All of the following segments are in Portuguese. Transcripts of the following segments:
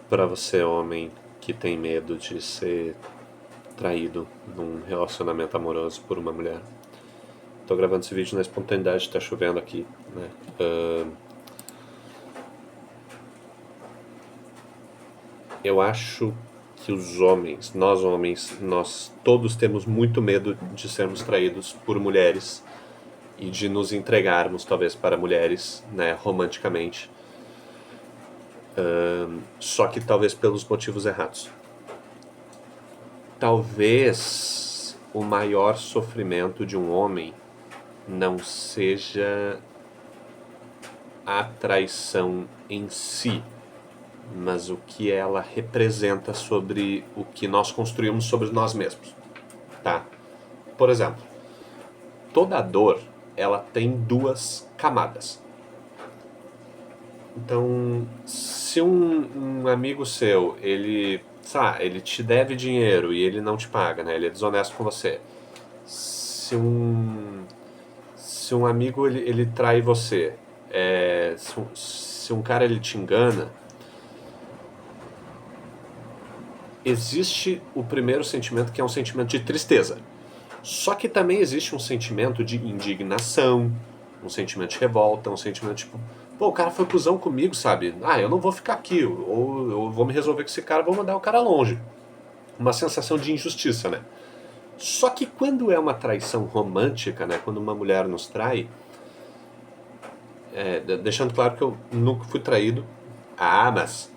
Pra você, homem, que tem medo de ser traído num relacionamento amoroso por uma mulher. Tô gravando esse vídeo na espontaneidade, tá chovendo aqui, né? Eu acho que nós homens, nós todos temos muito medo de sermos traídos por mulheres e de nos entregarmos, talvez, para mulheres, né, romanticamente. Só que talvez pelos motivos errados. Talvez o maior sofrimento de um homem não seja a traição em si, mas o que ela representa sobre o que nós construímos sobre nós mesmos, tá? Por exemplo, toda dor, ela tem duas camadas. Então, se um amigo seu, ele te deve dinheiro e ele não te paga, né? Ele é desonesto com você. Se um amigo ele trai você, se um cara ele te engana, existe o primeiro sentimento, que é um sentimento de tristeza. Só que também existe um sentimento de indignação, um sentimento de revolta, um sentimento tipo, pô, o cara foi cuzão comigo, sabe? Ah, eu não vou ficar aqui, ou eu vou me resolver com esse cara, vou mandar o cara longe. Uma sensação de injustiça, né? Só que quando é uma traição romântica, né? Quando uma mulher nos trai, deixando claro que eu nunca fui traído. Ah, mas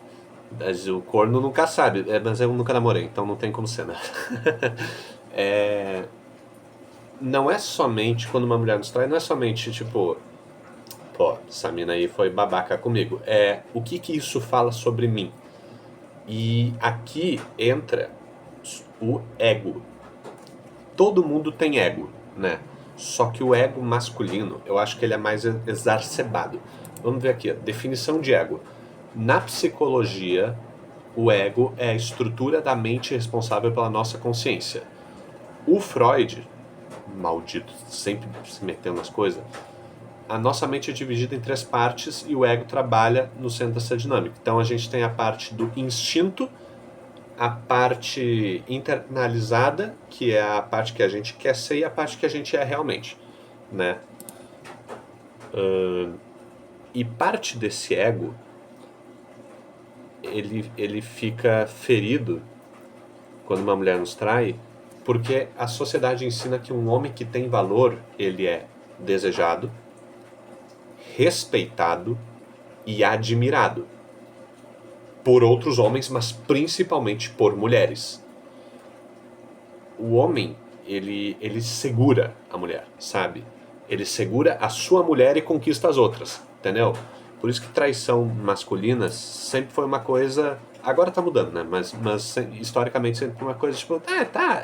o corno nunca sabe. Mas eu nunca namorei, então não tem como ser, né? Não é somente quando uma mulher nos trai, não é somente tipo, pô, essa mina aí foi babaca comigo. É o que que isso fala sobre mim. E aqui entra o ego. Todo mundo tem ego, né? Só que o ego masculino, eu acho que ele é mais exacerbado. Vamos ver aqui, a definição de ego. Na psicologia, o ego é a estrutura da mente responsável pela nossa consciência. O Freud, maldito, sempre se metendo nas coisas, a nossa mente é dividida em três partes e o ego trabalha no centro dessa dinâmica. Então a gente tem a parte do instinto, a parte internalizada, que é a parte que a gente quer ser, e a parte que a gente é realmente, né? E parte desse ego, ele fica ferido quando uma mulher nos trai, porque a sociedade ensina que um homem que tem valor, ele é desejado, respeitado e admirado por outros homens, mas principalmente por mulheres. O homem, ele segura a mulher, sabe? Ele segura a sua mulher e conquista as outras, entendeu? Por isso que traição masculina sempre foi uma coisa. Agora tá mudando, né? Mas historicamente sempre foi uma coisa tipo,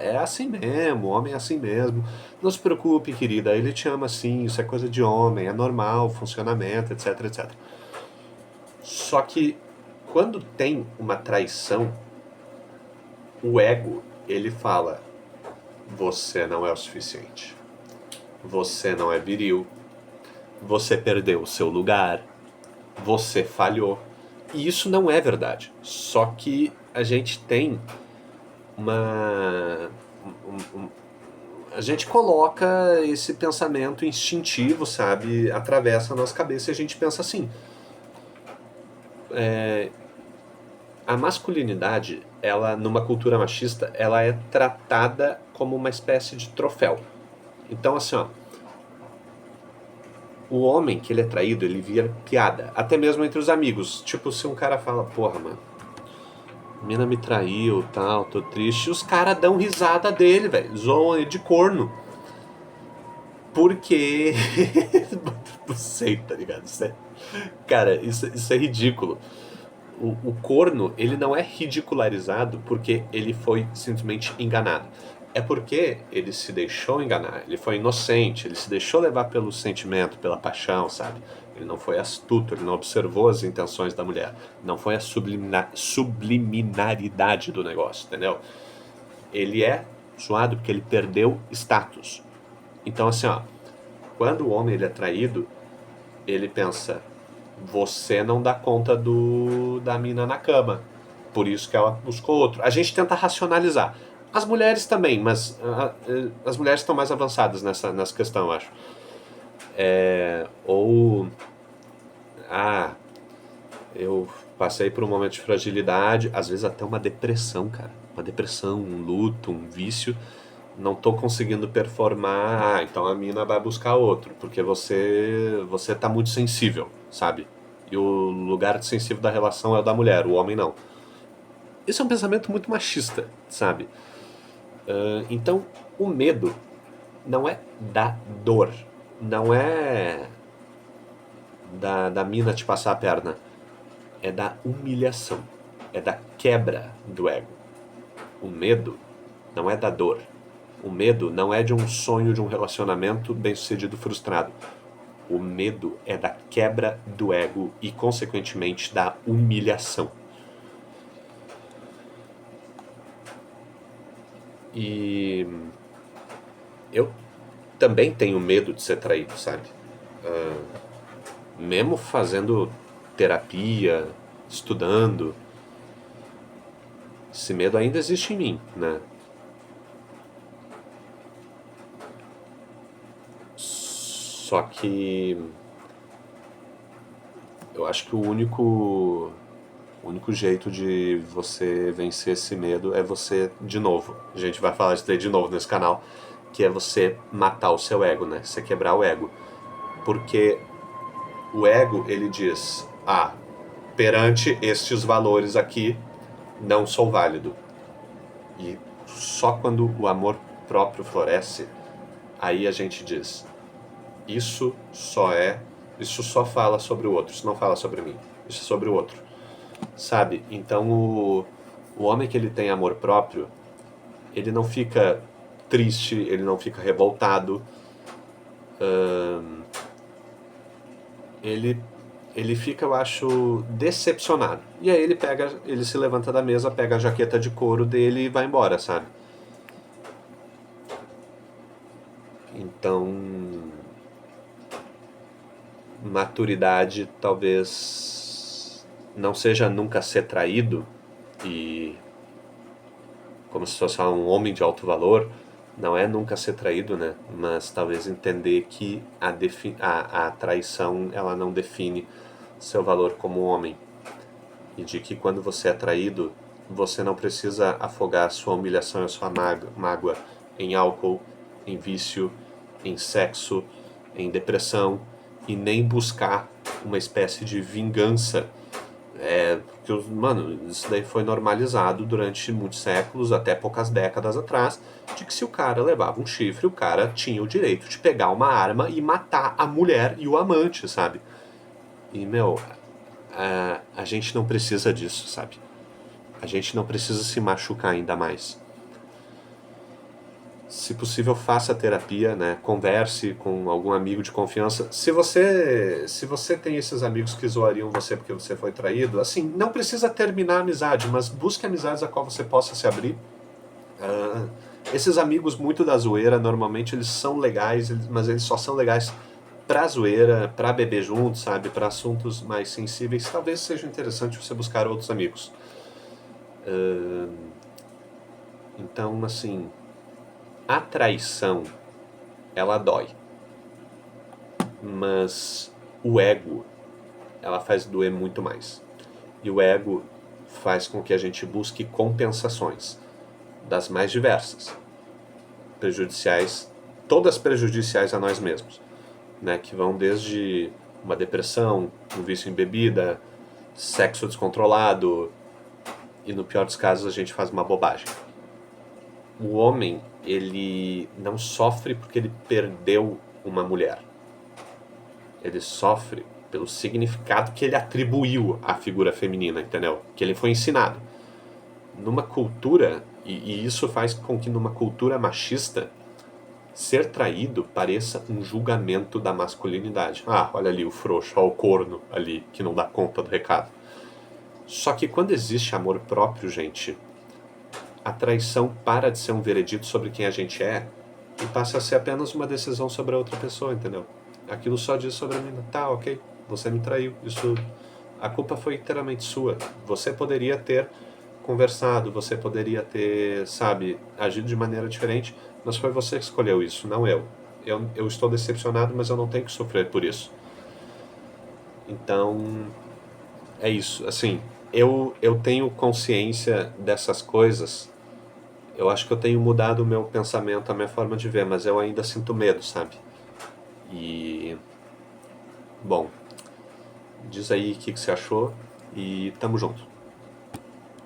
é assim mesmo, o homem é assim mesmo. Não se preocupe, querida, ele te ama assim, isso é coisa de homem, é normal, funcionamento, etc, etc. Só que quando tem uma traição, o ego, ele fala: você não é o suficiente. Você não é viril. Você perdeu o seu lugar. Você falhou. E isso não é verdade. Só que a gente tem uma. A gente coloca esse pensamento instintivo, sabe? Atravessa a nossa cabeça e a gente pensa assim. A masculinidade, ela, numa cultura machista, ela é tratada como uma espécie de troféu. Então, assim, ó, o homem que ele é traído, ele vira piada. Até mesmo entre os amigos. Tipo, se um cara fala, porra, mano, a mina me traiu, tal, tô triste. Os caras dão risada dele, velho. Zoam ele de corno. Porque... não sei, tá ligado? Cara, isso é ridículo. O corno, ele não é ridicularizado porque ele foi simplesmente enganado. É porque ele se deixou enganar, ele foi inocente, ele se deixou levar pelo sentimento, pela paixão, sabe? Ele não foi astuto, ele não observou as intenções da mulher. Não foi a subliminaridade do negócio, entendeu? Ele é zoado porque ele perdeu status. Então, assim, ó, quando o homem ele é traído, ele pensa: você não dá conta da mina na cama. por isso que ela buscou outro. A gente tenta racionalizar. As mulheres também, mas as mulheres estão mais avançadas nessa questão, eu acho. Ou... eu passei por um momento de fragilidade, às vezes até uma depressão, cara. Uma depressão, um luto, um vício. Não tô conseguindo performar, então a mina vai buscar outro, porque você tá muito sensível, sabe? E o lugar de sensível da relação é o da mulher, o homem não. Esse é um pensamento muito machista, sabe? Então, o medo não é da dor, não é da mina te passar a perna, é da humilhação, é da quebra do ego. O medo não é da dor. O medo não é de um sonho de um relacionamento bem-sucedido frustrado. O medo é da quebra do ego e, consequentemente, da humilhação. E eu também tenho medo de ser traído, sabe? Mesmo fazendo terapia, estudando, esse medo ainda existe em mim, né? Só que eu acho que o único jeito de você vencer esse medo é você, de novo, a gente vai falar isso daí de novo nesse canal, que é você matar o seu ego, né? Você quebrar o ego. Porque o ego, ele diz, perante estes valores aqui, não sou válido. E só quando o amor próprio floresce, aí a gente diz, isso só fala sobre o outro, isso não fala sobre mim, isso é sobre o outro, sabe? Então o homem que ele tem amor próprio, ele não fica triste, ele não fica revoltado, ele fica, eu acho, decepcionado. E aí ele se levanta da mesa, pega a jaqueta de couro dele e vai embora, sabe? Então, maturidade talvez não seja nunca ser traído e como se fosse um homem de alto valor, não é nunca ser traído, né? Mas talvez entender que a traição ela não define seu valor como homem e de que quando você é traído você não precisa afogar sua humilhação e sua mágoa em álcool, em vício, em sexo, em depressão e nem buscar uma espécie de vingança. Porque, mano, isso daí foi normalizado durante muitos séculos, até poucas décadas atrás, de que se o cara levava um chifre, o cara tinha o direito de pegar uma arma e matar a mulher e o amante, sabe? E, meu, a gente não precisa disso, sabe? A gente não precisa se machucar ainda mais. Se possível, faça terapia, né? Converse com algum amigo de confiança. Se você tem esses amigos que zoariam você porque você foi traído, assim, não precisa terminar a amizade, mas busque amizades a qual você possa se abrir. Esses amigos muito da zoeira, normalmente eles são legais, mas eles só são legais pra zoeira, pra beber junto, sabe? Pra assuntos mais sensíveis. Talvez seja interessante você buscar outros amigos. Então, assim, a traição, ela dói. Mas o ego, ela faz doer muito mais. E o ego faz com que a gente busque compensações das mais diversas, prejudiciais, todas prejudiciais a nós mesmos, né? Que vão desde uma depressão, um vício em bebida, sexo descontrolado e no pior dos casos a gente faz uma bobagem. O homem, ele não sofre porque ele perdeu uma mulher. Ele sofre pelo significado que ele atribuiu à figura feminina, entendeu? Que ele foi ensinado. Numa cultura, e isso faz com que numa cultura machista, ser traído pareça um julgamento da masculinidade. Olha ali o frouxo, olha o corno ali, que não dá conta do recado. Só que quando existe amor próprio, gente, a traição para de ser um veredito sobre quem a gente é e passa a ser apenas uma decisão sobre a outra pessoa, entendeu? Aquilo só diz sobre a mina, tá, ok, você me traiu, isso, a culpa foi inteiramente sua. Você poderia ter conversado, você poderia ter, sabe, agido de maneira diferente, mas foi você que escolheu isso, não eu. Eu estou decepcionado, mas eu não tenho que sofrer por isso. Então, é isso. Assim, eu tenho consciência dessas coisas. Eu acho que eu tenho mudado o meu pensamento, a minha forma de ver, mas eu ainda sinto medo, sabe? E, bom, diz aí o que você achou e tamo junto.